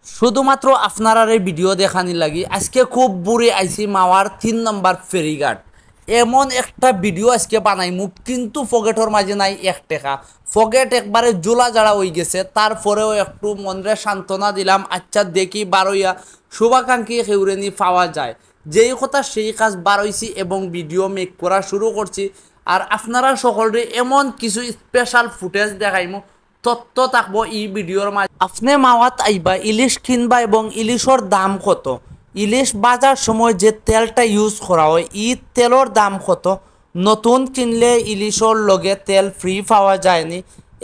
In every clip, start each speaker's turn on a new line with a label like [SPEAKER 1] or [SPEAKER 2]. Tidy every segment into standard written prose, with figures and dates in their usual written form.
[SPEAKER 1] শুধুমাত্র আপনারা ভিডিও দেখানি লাগি আজকে খুব বুড়ি আইসি মাওয়ার 3 নম্বর ফেরিঘাট। এমন একটা ভিডিও আজকে বানাইমু, কিন্তু ফগেটর মাঝে নাই 1 টাকা। ফগেট একবারে জোলা জাড়া হয়ে গেছে। তারপরেও একটু মনরে সান্ত্বনা দিলাম, আচ্ছা দেখি বারইয়া শুভাকাঙ্ক্ষী হেউরেনি পাওয়া যায়। যেই কথা সেই কাজ বারইছি এবং ভিডিও মেক করা শুরু করছি। আর আপনারা সকলরে এমন কিছু স্পেশাল ফুটেজ দেখাইমু, তথ্য থাকবো এই ভিডিওর মাঝে। আপনি মাওয়াত আইবা, ইলিশ কিনবা এবং ইলিশর দাম কত, ইলিশ বাজার সময় যে তেলটা ইউজ করা হয় ই তেলর দাম কত, নতুন কিনলে ইলিশর লগে তেল ফ্রি পাওয়া যায়নি,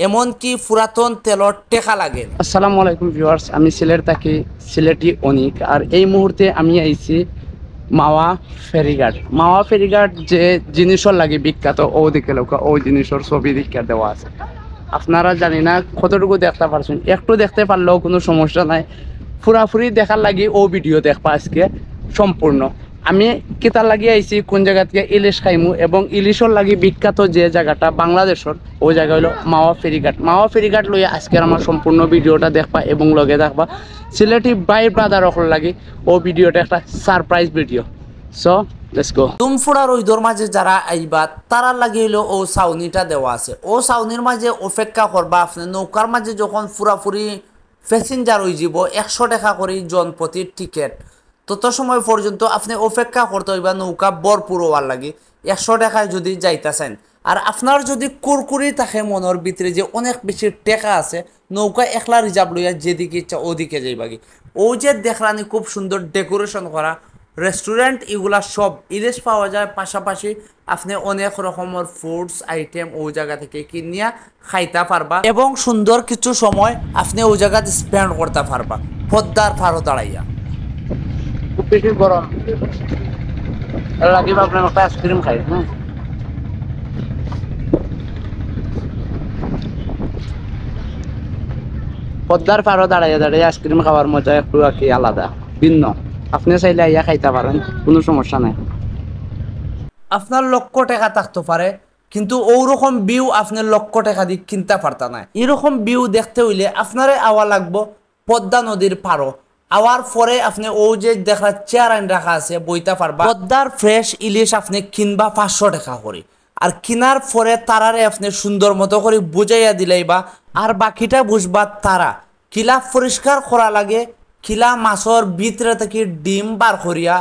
[SPEAKER 1] এমনকি পুরাতন তেলর টেকা লাগে।
[SPEAKER 2] আসসালামু আলাইকুম ভিউয়ার্স, আমি সিলেট থাকি, সিলেটি অনিক। আর এই মুহূর্তে আমি আইছি মাওয়া ফেরিঘাট। মাওয়া ফেরিঘাট যে জিনিসর লাগে বিখ্যাত, ও দিকে লোক ওই জিনিসের ছবি দীক্ষা দেওয়া আছে। আপনারা জানি না কতটুকু দেখতে পারছেন, একটু দেখতে পারলেও কোনো সমস্যা নাই। পুরাপুরি দেখার লাগি ও ভিডিও দেখবা আজকে সম্পূর্ণ। আমি কেতার লাগিয়ে আইছি কোন জায়গা থেকে ইলিশ খাইমু এবং ইলিশর লাগি বিখ্যাত যে জায়গাটা বাংলাদেশের, ওই জায়গা হলো মাওয়া ফেরিঘাট। মাওয়া ফেরিঘাট লইয়া আজকের আমার সম্পূর্ণ ভিডিওটা দেখবা এবং লগে দেখবা সিলেটি ভাই ব্রাদার অকল লাগি ও ভিডিওটা একটা surprise video. So let's go.
[SPEAKER 1] তুমফুড়ার ওইদর মাঝে যারা আইবা তারা লাগে হইলো ও ছাউনিটা দেওয়া আছে। ও ছাউনির মাঝে অপেক্ষা করবা। আপনি নৌকার মাঝে যখন পুরাপুরি প্যাসেঞ্জার হয়ে যাব 100 টাকা করে জনপ্রতি টিকিট, তত সময় পর্যন্ত আপনি অপেক্ষা করতে হইবা নৌকা ভরপুর হওয়ার লাগে। 100 টাকায় যদি যাইতেছেন, আর আপনার যদি কুরকুরি থাকে মনের ভিতরে যে অনেক বেশি টাকা আছে, নৌকা একলা রিজার্ভ লইয়া যেদিকে ইচ্ছা ওদিকে যাইবাগি। ও যে দেখলানি খুব সুন্দর ডেকোরেশন করা রেস্টুরেন্ট, এগুলা সব ইলিশ পাওয়া যায়। পাশাপাশি আপনি অনেক রকমের ফুডস আইটেম ওই জায়গা থেকে কিনিয়া খাইতে পারবা এবং সুন্দর কিছু সময় আপনি ওই জায়গাতে স্পেন্ড করতে পারবা পদ্মার পাড়ে দাঁড়াইয়া।
[SPEAKER 2] খুব বেশি গরম লাগিব, আপনার একটা আইসক্রিম খাই। পদ্মার পাড়ে দাঁড়াইয়া দাঁড়িয়ে আইসক্রিম খাওয়ার মজা একটু আর কি আলাদা, ভিন্ন। আপনি চাইলে আইয়া খাইতে পারেন, কোনো সমস্যা নাই।
[SPEAKER 1] আপনার লক্ষ টাকা থাকতে পারে, কিন্তু ওরকম ভিউ আপনি লক্ষ টাকা দিয়ে কিনতে পারতা না। এরকম ভিউ দেখতে হইলে আপনারে আওয়া লাগবো পদ্মা নদীর পাড়ো। আওয়ার পরে আপনি ও যে দেখা চেয়ার আইন রাখা আছে বইতে পারবা। পদ্মার ফ্রেশ ইলিশ আপনি কিনবা 500 টাকা করে, আর কিনার পরে তারারে আপনি সুন্দর মতো করে বুঝাইয়া দিলাইবা। আর বাকিটা বুঝবা তারা কিলা পরিষ্কার করা লাগে, কিলা মাছর ভিতরে থেকে ডিম বার করিয়া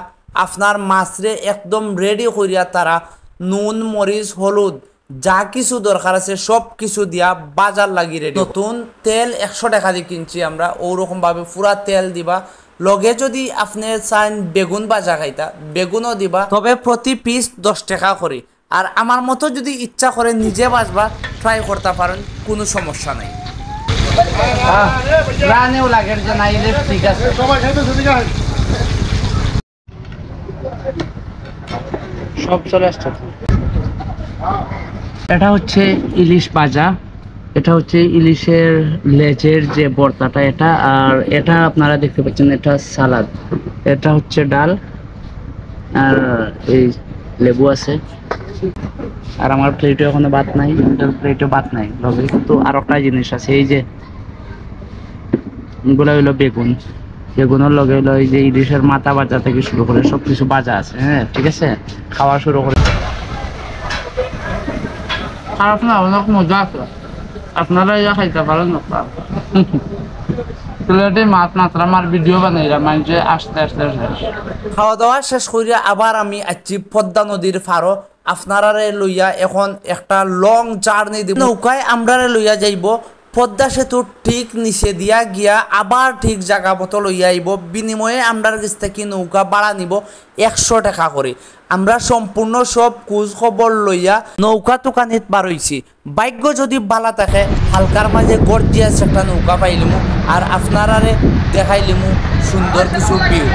[SPEAKER 1] আপনার মাছরে একদম রেডি করিয়া তারা নুন মরিচ হলুদ যা কিছু দরকার আছে সব কিছু দিয়া বাজার লাগি রেডি। নতুন তেল 100 টাকা দিয়ে কিনছি আমরা, ওরকম ভাবে পুরা তেল দিবা। লগে যদি আপনি চান বেগুন ভাজা খাইতা, বেগুনও দিবা, তবে প্রতি পিস 10 টাকা করে। আর আমার মতো যদি ইচ্ছা করে নিজে বাজবা ট্রাই করতে পারেন, কোনো সমস্যা নাই।
[SPEAKER 2] রানেও লাগে যে না ইলিশ ঠিক আছে। সব চলে আসছে। এটা হচ্ছে ইলিশ ভাজা, এটা হচ্ছে ইলিশের লেজের যে ভর্তাটা এটা, আর এটা আপনারা দেখতে পাচ্ছেন এটা সালাদ, এটা হচ্ছে ডাল, আর এই লেবু আছে। আর আমার প্লেটে এখনো ভাত নাই, প্লেটে ভাত নাই লগে, কিন্তু আর একটা জিনিস আছে, এই যে এগুলো হইলো বেগুন, বেগুনের লগে হইলো এই যে ইলিশের মাথা ভাজা থেকে শুরু করে সবকিছু ভাজা আছে। হ্যাঁ ঠিক আছে, খাওয়া শুরু করে। খারাপ না, অনেক মজা আছে, আপনারা ইয়া খাইতে পারেন। প্লেটে মাছ মাত্রা আমার ভিডিও বানাইলাম, মানে আস্তে আস্তে
[SPEAKER 1] খাওয়া দাওয়া শেষ করিয়া আবার আমি আছি পদ্মা নদীর পাড়ো। আপনারারে লইয়া এখন একটা লং জার্নি দিব। নৌকায় আমরারে লইয়া যাইব পদ্মা সেতুর ঠিক নিচে দিয়া গিয়া আবার ঠিক জায়গা মতো লইয়া আইব। বিনিময়ে আমরার কাছ থেকে নৌকা ভাড়া নিব 100 টাকা করে। আমরা সম্পূর্ণ সব খোঁজ খবর লইয়া নৌকা দোকানিত বারইছি। ভাগ্য যদি ভালো থাকে হালকার মাঝে গর্জিয়াস একটা নৌকা পাইলিমু, আর আপনারারে দেখাইলিমু সুন্দর কিছু ভিউ।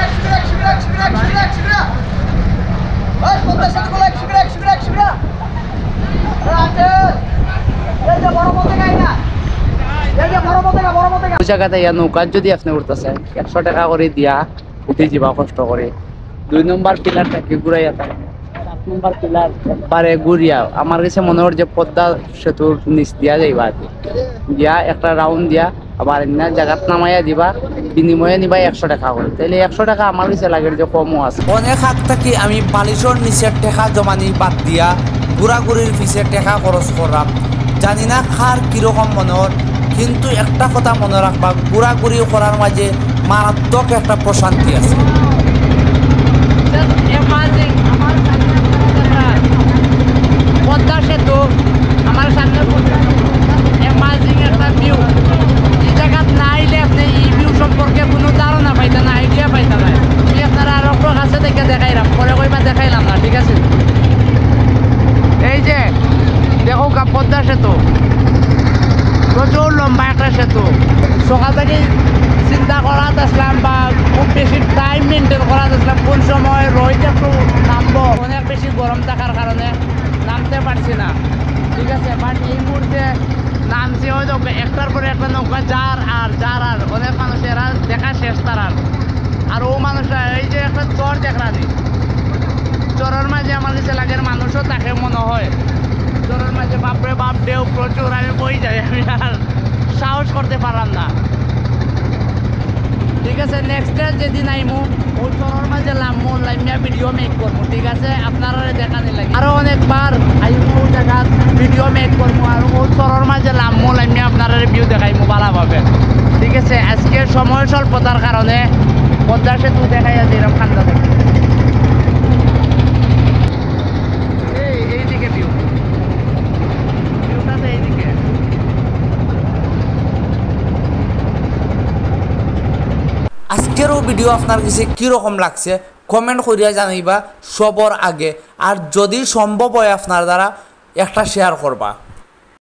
[SPEAKER 2] ওই জায়গাতে নৌকার যদি আপনি উঠতেছেন 100 টাকা করে দিয়া উঠে যাবা কষ্ট করে। 2 নম্বর পিলারটাকে ঘুরাইয়া নম্বর পিলার একবারে গুড়িয়া আমার কাছে মনে হয় যে পদ্মা সেতুর নিচ দিয়া যাইবা আর কি। দিয়া একটা রাউন্ড দিয়া আবার এমনি জায়গাত নামাইয়া দিবা, বিনিময়ে নিবা 100 টাকা করে। তাইলে 100 টাকা আমার কাছে লাগে যে কমও আছে।
[SPEAKER 1] অনেক হাত থাকি আমি বালিশর নিচের টেকা জমানি বাদ দিয়া ঘোরাঘুরির পিছের টেকা খরচ করলাম। জানি না খার কিরকম মনে হয়, কিন্তু একটা কথা মনে রাখবা, ঘোরাঘুরি করার মাঝে মারাত্মক একটা প্রশান্তি আছে।
[SPEAKER 2] পদ্মা সেতু আমার সামনে অ্যামাজিং একটা ভিউ। এই জায়গাত না আইলে আপনি এই ভিউ সম্পর্কে কোনো ধারণা পাইতেন না, আইডিয়া পাইতেন না। আমি আপনারা আরো কাছে থেকে দেখাইলাম, পরে কইবা দেখাইলাম না, ঠিক আছে? এই যে দেখো পদ্মা সেতু প্রচুর লম্বা একটা সেতু। সকাল থেকে চিন্তা করাত আসলাম বা খুব বেশি টাইম মেনটেন করাত আসলাম কোন সময় রোদ একটু নামবো। অনেক বেশি গরম থাকার কারণে নামতে পারছি না, ঠিক আছে? বাট এই মুহূর্তে নামছি, হয়তো একটার পরে একটা নৌকা যার আর অনেক মানুষেরা দেখা শেষ তারার। আর ও মানুষরা এই যে একটা চর দেখলানি, চরের মাঝে আমার কাছে লাগে মানুষও তাকে মনে হয় চরের মাঝে বাপরে বাপ ঢেউ প্রচুর, আমি বই যাই, আমি আর সাহস করতে পারলাম না, ঠিক আছে? নেক্সট ডে যেদিন আইমু ওই চরের মাঝে লামু, লামিয়া ভিডিও মেক করবো, ঠিক আছে? আপনারা দেখানি লাগে আরো অনেকবার আইমু জায়গা ভিডিও মেক করবো, আর ওই চরের মাঝে লামু, লামিয়া আপনারা ভিউ দেখাইমু ভালোভাবে, ঠিক আছে? আজকে সময় স্বল্পতার কারণে পদ্মা সেতু দেখাইয়া দিলাম ঠান্ডা থেকে। এইদিকে ভিউটা তো এইদিকে।
[SPEAKER 1] আজকেরও ভিডিও আপনার কাছে কীরকম লাগছে কমেন্ট করিয়া জানাইবা সবার আগে। আর যদি সম্ভব হয় আপনার দ্বারা একটা শেয়ার করবা।